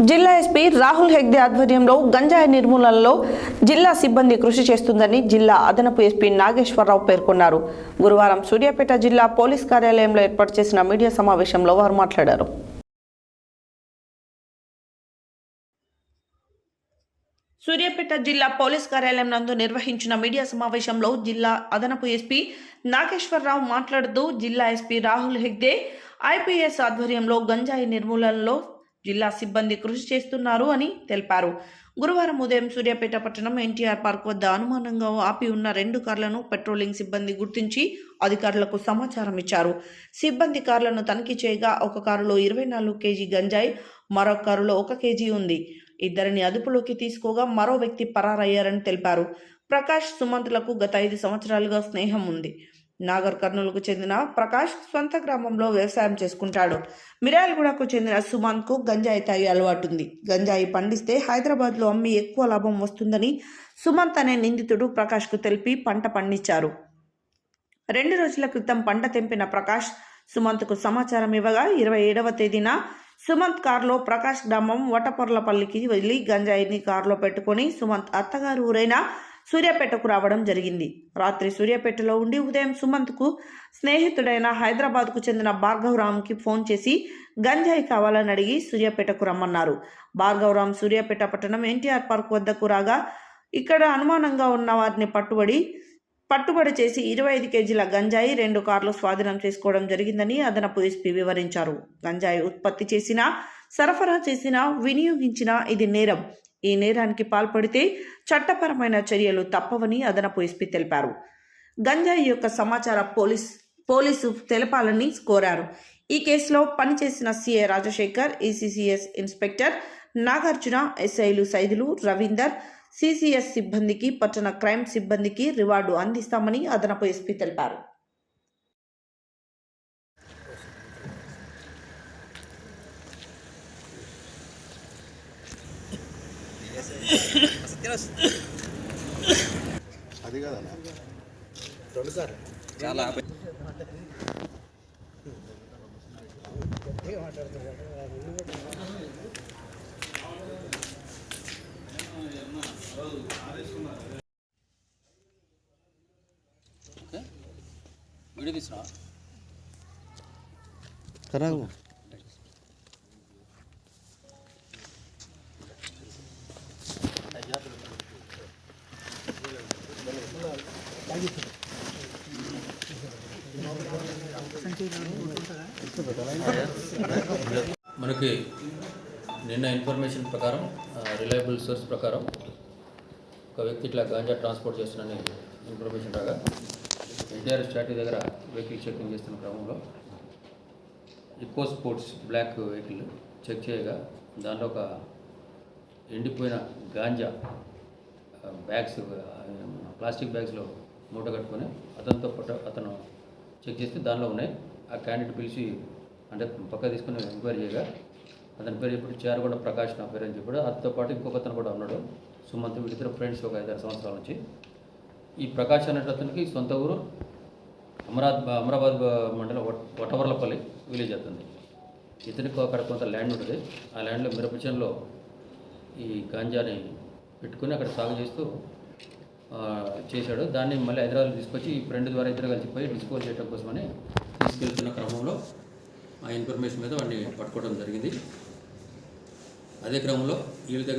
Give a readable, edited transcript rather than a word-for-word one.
జిల్లా ఎస్పీ రాహుల్ హెగ్డే ఆధ్వర్యంలో గంజాయి నిర్మూలనలో జిల్లా సిబ్బంది కృషి చేస్తుందని జిల్లా అదనపు ఎస్పీ నాగేశ్వరరావు పేర్కొన్నారు. గురువారం సూర్యాపేట జిల్లా పోలీస్ కార్యాలయంలో ఏర్పాటు చేసిన మీడియా సమావేశంలో వారు మాట్లాడారు. సూర్యాపేట జిల్లా పోలీస్ కార్యాలయం నందు నిర్వహించిన మీడియా సమావేశంలో జిల్లా అదనపు ఎస్పీ నాగేశ్వరరావు మాట్లాడుతూ జిల్లా ఎస్పీ రాహుల్ హెగ్డే ఐపీఎస్ ఆధ్వర్యంలో గంజాయి నిర్మూలనలో జిల్లా సిబ్బంది కృషి చేస్తున్నారు అని తెలిపారు. గురువారం ఉదయం సూర్యాపేట పట్టణం ఎన్టీఆర్ పార్క్ వద్ద అనుమానంగా ఆపి ఉన్న 2 కార్లను పెట్రోలింగ్ సిబ్బంది గుర్తించి అధికారులకు సమాచారం ఇచ్చారు. సిబ్బంది కార్లను తనిఖీ చేయగా ఒక కారులో 24 కేజీ గంజాయి, మరో కారులో 1 కేజీ ఉంది. ఇద్దరిని అదుపులోకి తీసుకోగా మరో వ్యక్తి పరారయ్యారని తెలిపారు. ప్రకాష్, సుమంత్లకు గత 5 సంవత్సరాలుగా స్నేహం ఉంది. నాగర్ కర్నూలుకు చెందిన ప్రకాష్ సొంత గ్రామంలో వ్యవసాయం చేసుకుంటాడు. మిర్యాలగూడకు చెందిన సుమంత్కు గంజాయి తాగే అలవాటుంది. గంజాయి పండిస్తే హైదరాబాద్లో అమ్మి ఎక్కువ లాభం వస్తుందని సుమంత్ అనే నిందితుడు ప్రకాష్కు తెలిపి పంట పండించారు. 2 రోజుల క్రితం పంట తెంపిన ప్రకాష్ సుమంత్కు సమాచారం ఇవ్వగా 27వ తేదీన సుమంత్ కారులో ప్రకాష్ గ్రామం వటపర్లపల్లికి వెళ్లి గంజాయిని కారులో పెట్టుకుని సుమంత్ అత్తగారు ఊరైన సూర్యాపేటకు రావడం జరిగింది. రాత్రి సూర్యాపేటలో ఉండి ఉదయం సుమంత్కు స్నేహితుడైన హైదరాబాద్కు చెందిన భార్గవరామ్కి ఫోన్ చేసి గంజాయి కావాలని అడిగి సూర్యాపేటకు రమ్మన్నారు. భార్గవరామ్ సూర్యాపేట పట్టణం ఎన్టీఆర్ పార్క్ వద్దకు రాగా ఇక్కడ అనుమానంగా ఉన్న వారిని పట్టుబడి చేసి 25 కేజీల గంజాయి, 2 కార్లు స్వాధీనం చేసుకోవడం జరిగిందని అదనపు ఎస్పీ వివరించారు. గంజాయి ఉత్పత్తి చేసినా, సరఫరా చేసినా, వినియోగించినా ఇది నేరం. ఈ నేరానికి పాల్పడితే చట్టపరమైన చర్యలు తప్పవని అదనపు ఎస్పీ తెలిపారు. గంజాయి యొక్క సమాచారం పోలీసు తెలపాలని కోరారు. ఈ కేసులో పనిచేసిన సిఐ రాజశేఖర్, ఈసీసీఎస్ ఇన్స్పెక్టర్ నాగార్జున, ఎస్ఐలు సైదులు, రవీందర్, సిసిఎస్ సిబ్బందికి, పట్టణ క్రైమ్ సిబ్బందికి రివార్డు అందిస్తామని అదనపు ఎస్పీ తెలిపారు. అది కదన్నా చాలా వీడియో తీసినా కరాగు మనకి నిన్న ఇన్ఫర్మేషన్ ప్రకారం, రిలయబుల్ సోర్స్ ప్రకారం ఒక వ్యక్తి ఇట్లా గాంజా ట్రాన్స్పోర్ట్ చేస్తున్న ఇన్ఫర్మేషన్ రాగా ఎన్టీఆర్ స్టాట్యూ దగ్గర వెహికల్ చెకింగ్ చేస్తున్న క్రమంలో Eco Sports black vehicle check చేయగా దాంట్లో ఒక ఎండిపోయిన గాంజా బ్యాగ్స్, ప్లాస్టిక్ బ్యాగ్స్లో మూట కట్టుకొని అతను చెక్ చేస్తే దానిలో ఉన్నాయి. ఆ క్యాండిడేట్ పిలిచి అంటే పక్క తీసుకుని ఎంక్వైరీ చేయగా అతని పేరు ఇప్పుడు చేరగొండ ప్రకాష్ నా పేరు అని చెప్పాడు. అతనితో పాటు ఇంకొక అతను కూడా ఉన్నాడు, సుమంత్. వీళ్ళిద్దరు ఫ్రెండ్స్ ఒక 5-6 సంవత్సరాల నుంచి. ఈ ప్రకాష్ అనే అతనికి సొంత ఊరు అమరాబాద్ మండలం వటవర్లపల్లి విలేజ్ అవుతుంది. ఇతనికి అక్కడ కొంత ల్యాండ్ ఉంటుంది. ఆ ల్యాండ్లో మిరపచంలో ఈ గాంజాని పెట్టుకుని అక్కడ సాగు చేస్తూ చేశాడు. దాన్ని మళ్ళీ హైదరాబాద్ తీసుకొచ్చి ఈ ఫ్రెండ్ ద్వారా ఇద్దరు కలిసిపోయి డిస్పోజ్ చేయడం కోసమని తీసుకెళ్తున్న క్రమంలో ఆ ఇన్ఫర్మేషన్ మీద వాడిని పట్టుకోవడం జరిగింది. అదే క్రమంలో వీళ్ళ దగ్గర